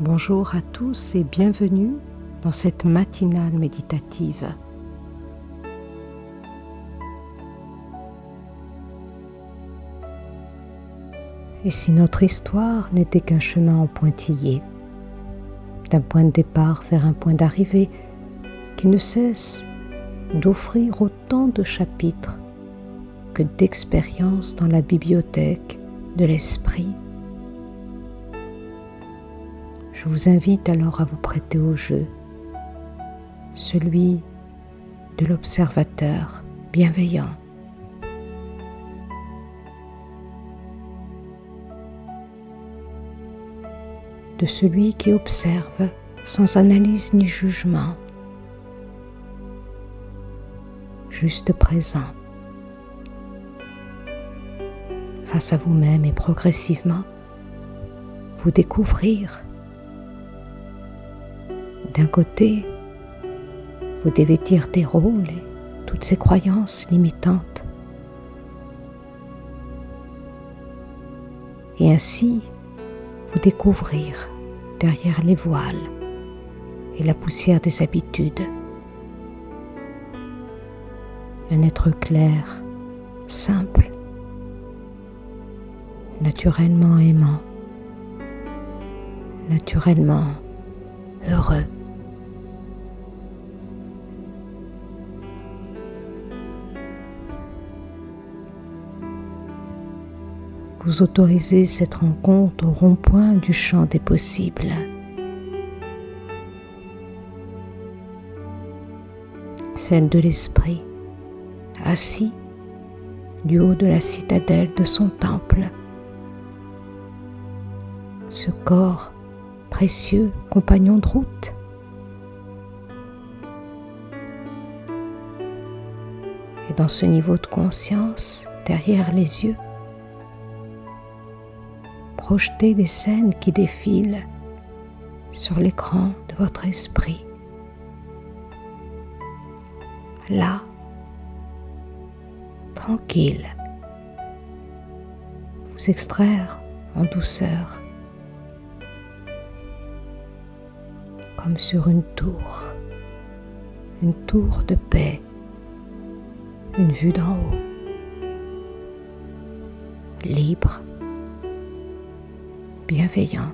Bonjour à tous et bienvenue dans cette matinale méditative. Et si notre histoire n'était qu'un chemin en pointillé, d'un point de départ vers un point d'arrivée qui ne cesse d'offrir autant de chapitres que d'expériences dans la bibliothèque de l'esprit, je vous invite alors à vous prêter au jeu, celui de l'observateur bienveillant. De celui qui observe sans analyse ni jugement, juste présent, face à vous-même et progressivement vous découvrir. D'un côté, vous dévêtir des rôles et toutes ces croyances limitantes. Et ainsi, vous découvrir derrière les voiles et la poussière des habitudes. Un être clair, simple, naturellement aimant, naturellement heureux. Vous autorisez cette rencontre au rond-point du champ des possibles. Celle de l'esprit, assis du haut de la citadelle de son temple. Ce corps précieux compagnon de route. Et dans ce niveau de conscience, derrière les yeux, projetez les scènes qui défilent sur l'écran de votre esprit. Là, tranquille, vous extraire en douceur, comme sur une tour de paix, une vue d'en haut, libre, bienveillant.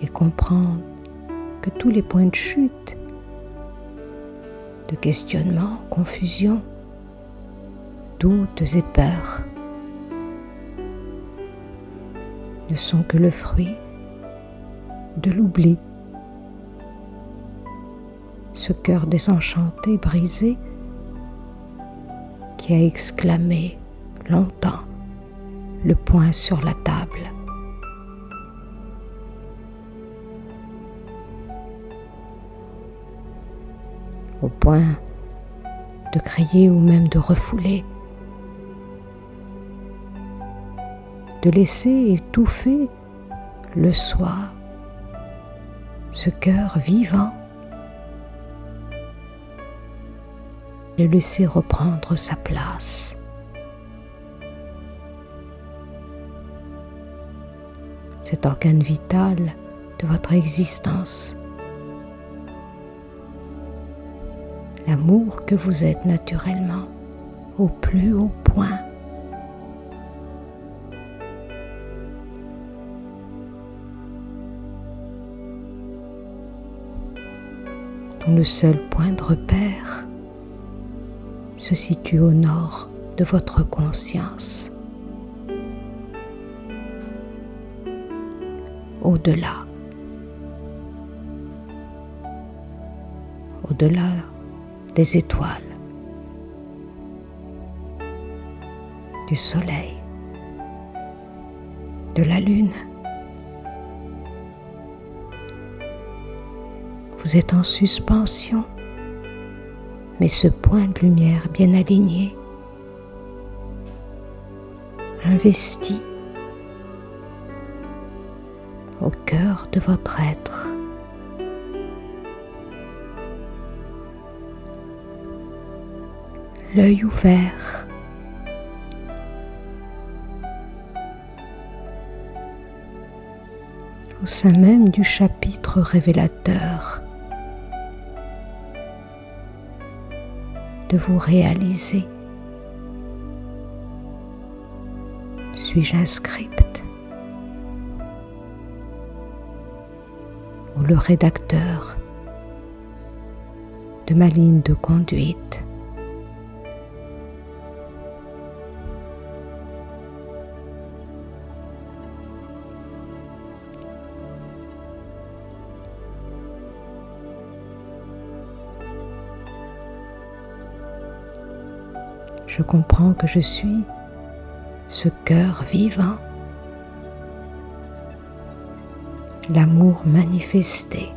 Et comprendre que tous les points de chute, de questionnement, confusion, doutes et peurs ne sont que le fruit de l'oubli. Ce cœur désenchanté, brisé, qui a exclamé longtemps le poing sur la table. Au point de crier ou même de refouler, de laisser étouffer le soi, ce cœur vivant, le laisser reprendre sa place. Cet organe vital de votre existence, l'amour que vous êtes naturellement au plus haut point. Dont le seul point de repère se situe au nord de votre conscience. Au-delà des étoiles, du soleil, de la lune. Vous êtes en suspension, mais ce point de lumière bien aligné, investi au cœur de votre être. l'œil ouvert. Au sein même du chapitre révélateur de vous réaliser. Suis-je un script ou le rédacteur de ma ligne de conduite? Je comprends que je suis ce cœur vivant, l'amour manifesté.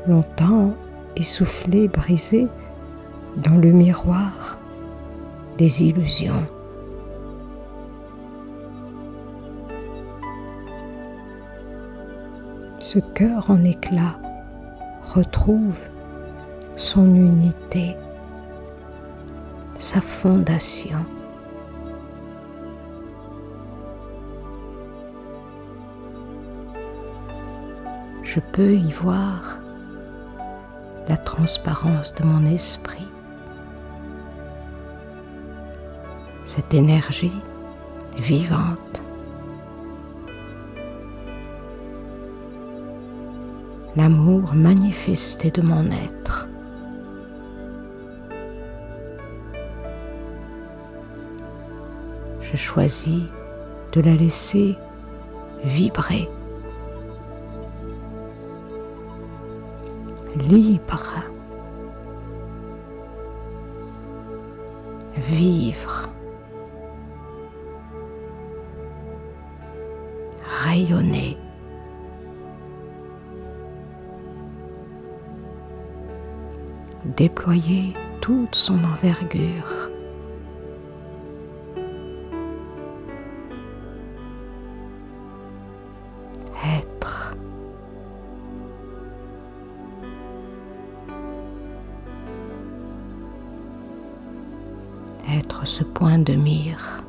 Longtemps essoufflé, brisé dans le miroir des illusions. Ce cœur en éclat retrouve son unité, sa fondation. Je peux y voir la transparence de mon esprit, cette énergie vivante. L'amour manifesté de mon être. Je choisis de la laisser vibrer, libre, vivre, rayonner. Déployer toute son envergure. Être. Être ce point de mire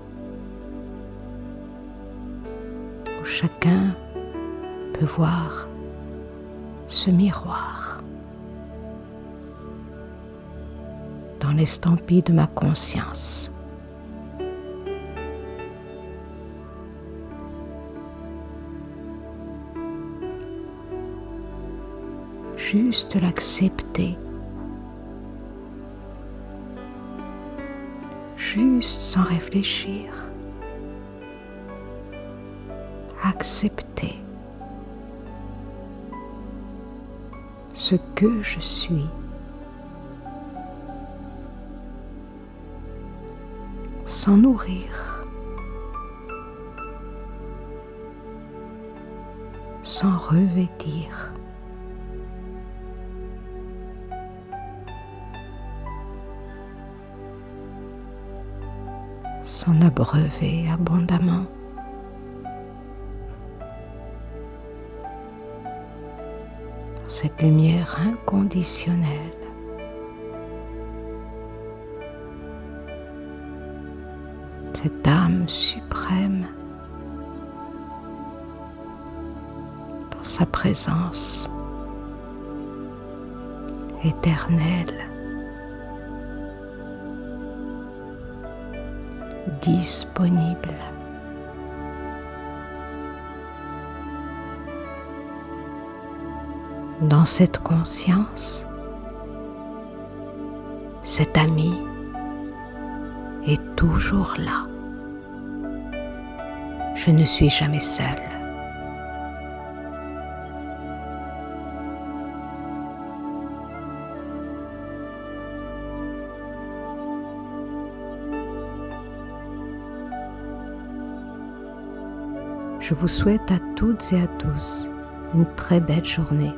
où chacun peut voir ce miroir. Dans l'estampille de ma conscience. Juste l'accepter. Juste sans réfléchir. Accepter ce que je suis. Sans nourrir, sans revêtir, s'en abreuver abondamment. Dans cette lumière inconditionnelle. Cette âme suprême dans sa présence éternelle, disponible. Dans cette conscience, cet ami est toujours là. Je ne suis jamais seule. Je vous souhaite à toutes et à tous une très belle journée.